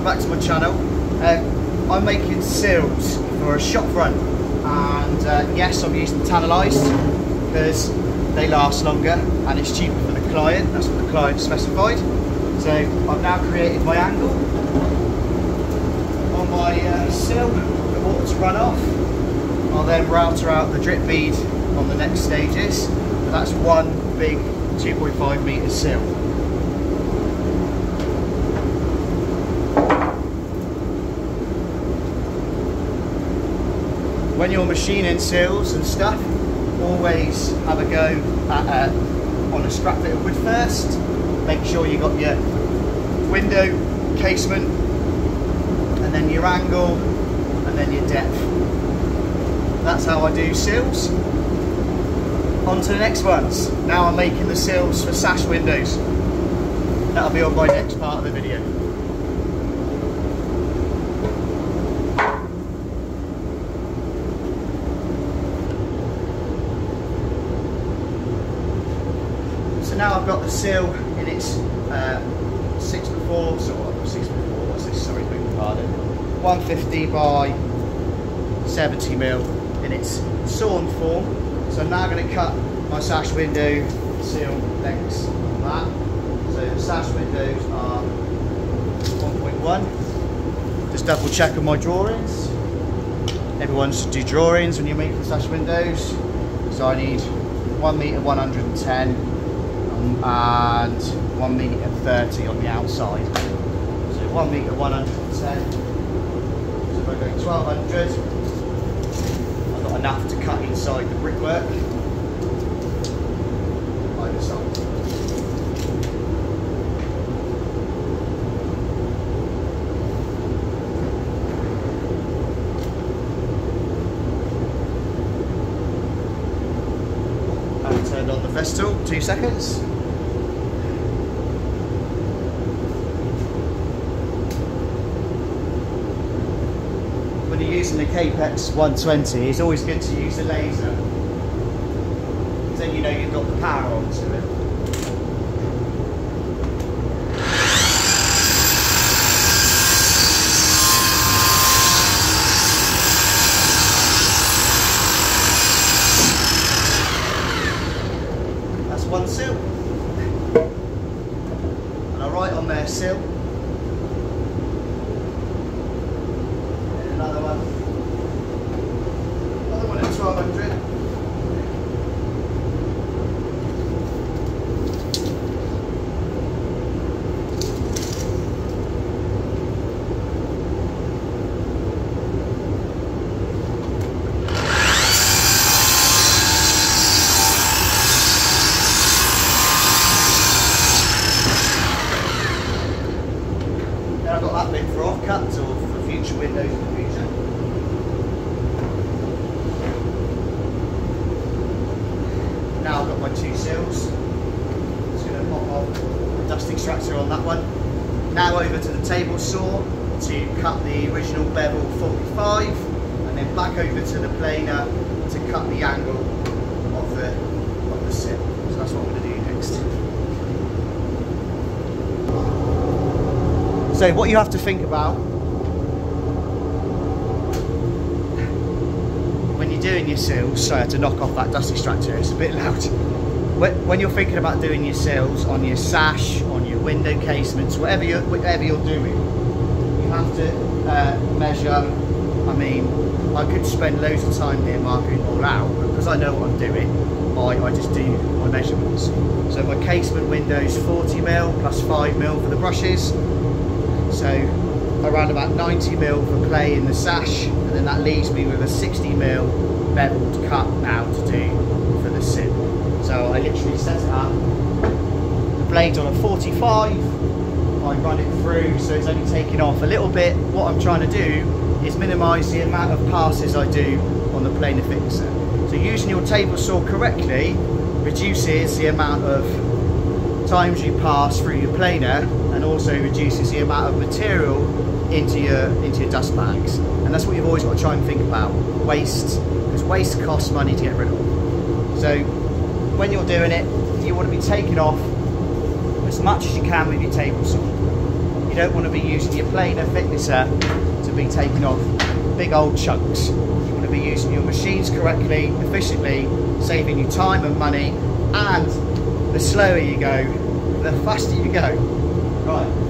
back to my channel. I'm making sills for a shop front, and yes, I'm using tannalised because they last longer and it's cheaper for the client. That's what the client specified. So I've now created my angle on my sill for the water to run off. I'll then router out the drip bead on the next stages, but that's one big 2.5 metre sill. When you're machining sills and stuff, always have a go at on a scrap bit of wood first. Make sure you got your window casement, and then your angle, and then your depth. That's how I do sills. On to the next ones. Now I'm making the sills for sash windows. That'll be on my next part of the video. So now I've got the sill in its 6x4, so what's this, sorry, beg your pardon, 150 by 70mm in its sawn form. So I'm now going to cut my sash window sill lengths on that. So the sash windows are 1.1. Just double check on my drawings. Everyone should do drawings when you're making sash windows. So I need 1 metre 110 and 1 metre 30 on the outside. So 1 metre 110. So if I go 1200. Enough to cut inside the brickwork either side. And turned on the Vestal, 2 seconds. When you're using the Capex 120, it's always good to use the laser, because then you know you've got the power onto it. That's one sill. And I write on there sill. Another one at 1200. Then I've got that bit for offcuts or for future windows in the future. Now I've got my 2 sills. Just going to pop off the dust extractor on that one. Now over to the table saw to cut the original bevel 45, and then back over to the planer to cut the angle of the sill. So that's what I'm going to do next. So what you have to think about when you're doing your sills, sorry I had to knock off that dust extractor, it's a bit loud. When you're thinking about doing your sills on your sash, on your window casements, whatever you're doing, you have to measure. I mean, I could spend loads of time here marking it all out, but because I know what I'm doing, I just do my measurements. So my casement windows 40mm plus 5mm for the brushes. So around about 90mm for play in the sash, and then that leaves me with a 60mm beveled cut now to do for the sill. So I literally set it up, the blade's on a 45, I run it through so it's only taking off a little bit. What I'm trying to do is minimise the amount of passes I do on the planer fixer. So using your table saw correctly reduces the amount of times you pass through your planer, and also reduces the amount of material into your dust bags. And that's what you've always got to try and think about, waste, because waste costs money to get rid of. So when you're doing it, you want to be taking off as much as you can with your table saw. You don't want to be using your planer thicknesser to be taking off big old chunks. You want to be using your machines correctly, efficiently, saving you time and money, and the slower you go, the faster you go. Right.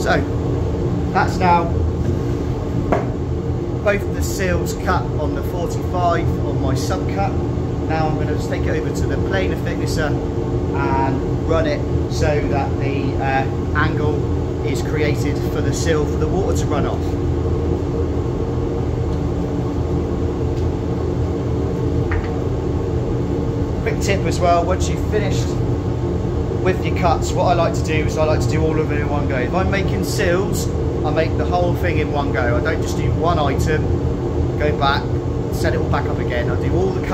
So that's now both the seals cut on the 45 on my subcut. Now I'm going to just take it over to the planer thicknesser and run it so that the angle is created for the seal for the water to run off. Quick tip as well, once you've finished with your cuts, what I like to do is I like to do all of it in one go. If I'm making seals, I make the whole thing in one go. I don't just do one item, go back, set it all back up again. I do all the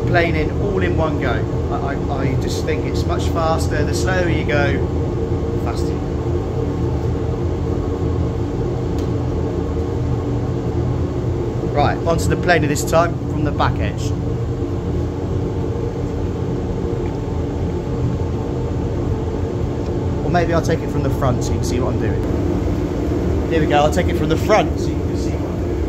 planing all in one go. I just think it's much faster. The slower you go, the faster you go. Right, onto the planer this time from the back edge. Maybe I'll take it from the front so you can see what I'm doing. Here we go, I'll take it from the front so you can see what I'm doing.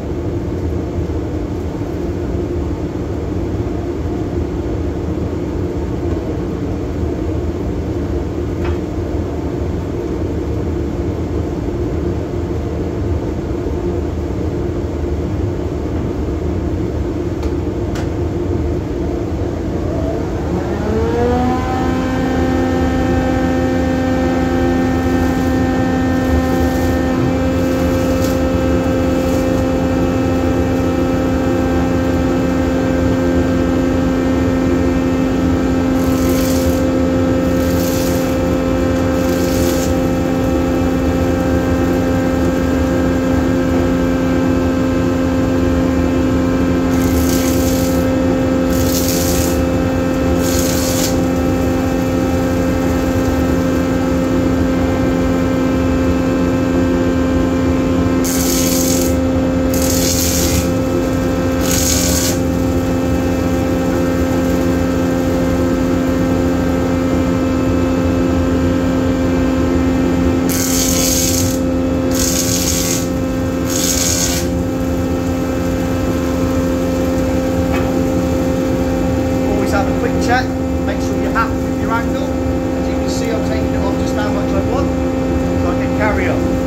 check, make sure you're happy with your angle. As you can see, I'm taking it off just how much I want, so I can carry on.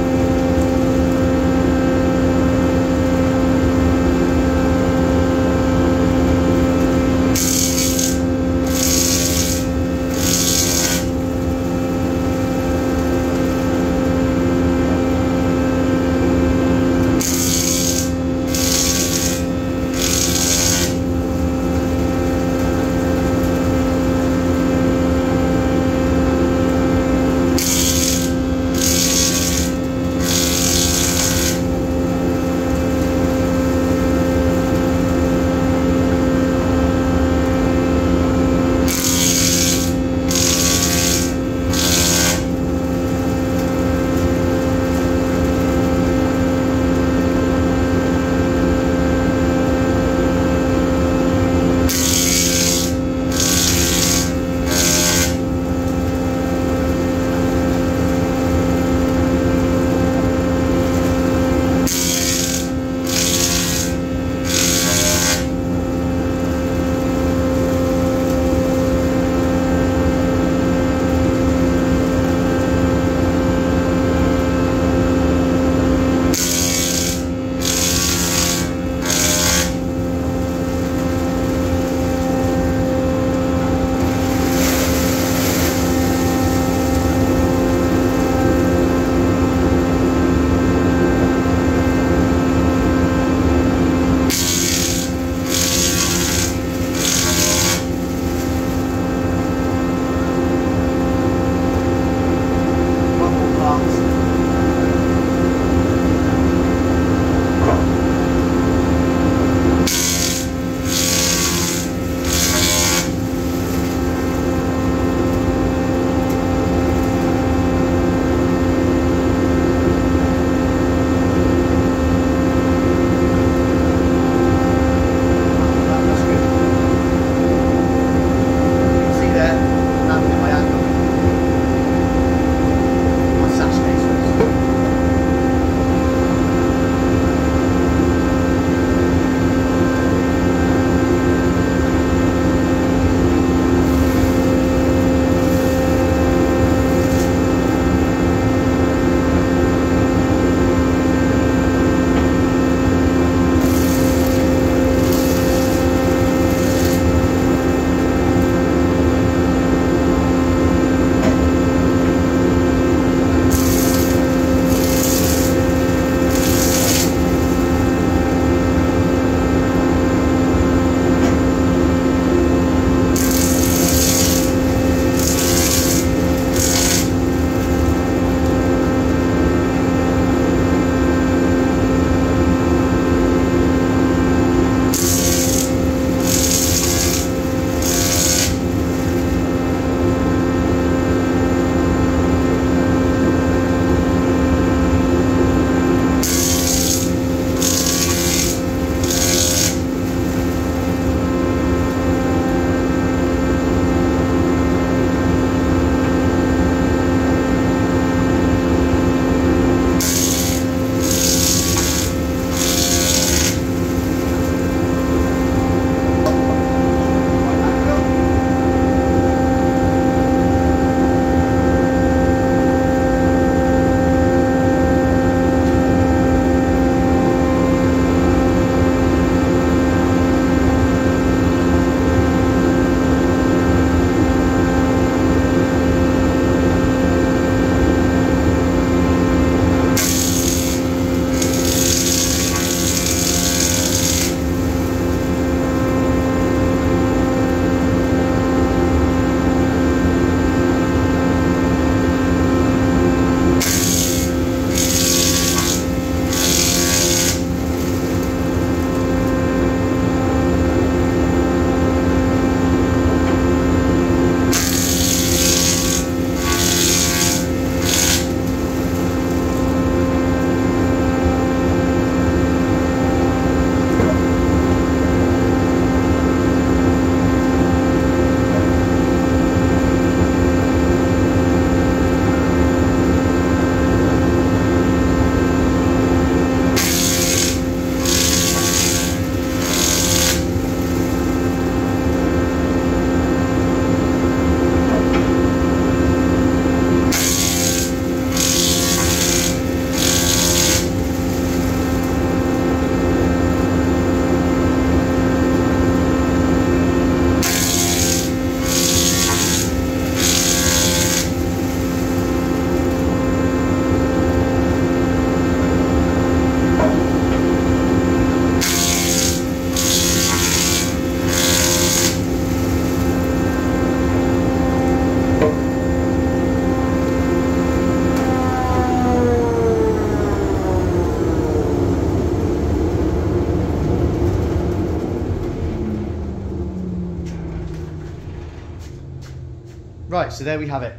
Right, so there we have it.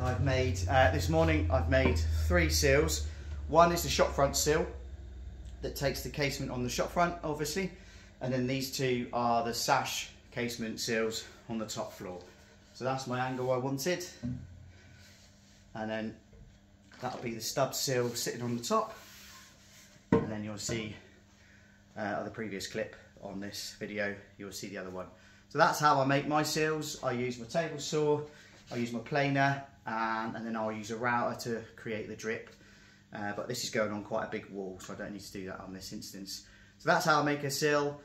I've made, this morning I've made 3 sills. One is the shop front sill that takes the casement on the shop front, obviously. And then these 2 are the sash casement sills on the top floor. So that's my angle I wanted. And then that'll be the stub sill sitting on the top. And then you'll see the previous clip on this video, you'll see the other one. So that's how I make my sills. I use my table saw, I use my planer, and then I'll use a router to create the drip. But this is going on quite a big wall, so I don't need to do that on this instance. So that's how I make a sill.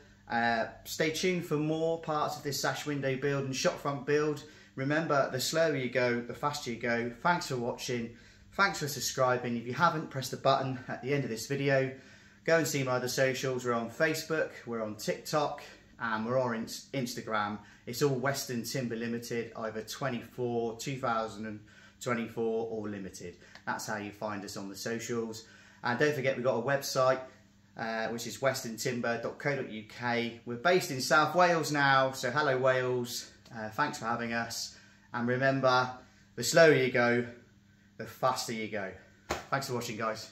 Stay tuned for more parts of this sash window build and shop front build. Remember, the slower you go, the faster you go. Thanks for watching. Thanks for subscribing. If you haven't, press the button at the end of this video. Go and see my other socials. We're on Facebook, we're on TikTok, and we're on Instagram. It's all Western Timber Limited, either 24, 2024 or limited. That's how you find us on the socials. And don't forget, we've got a website, which is westerntimber.co.uk. We're based in South Wales now, so hello Wales. Thanks for having us. And remember, the slower you go, the faster you go. Thanks for watching, guys.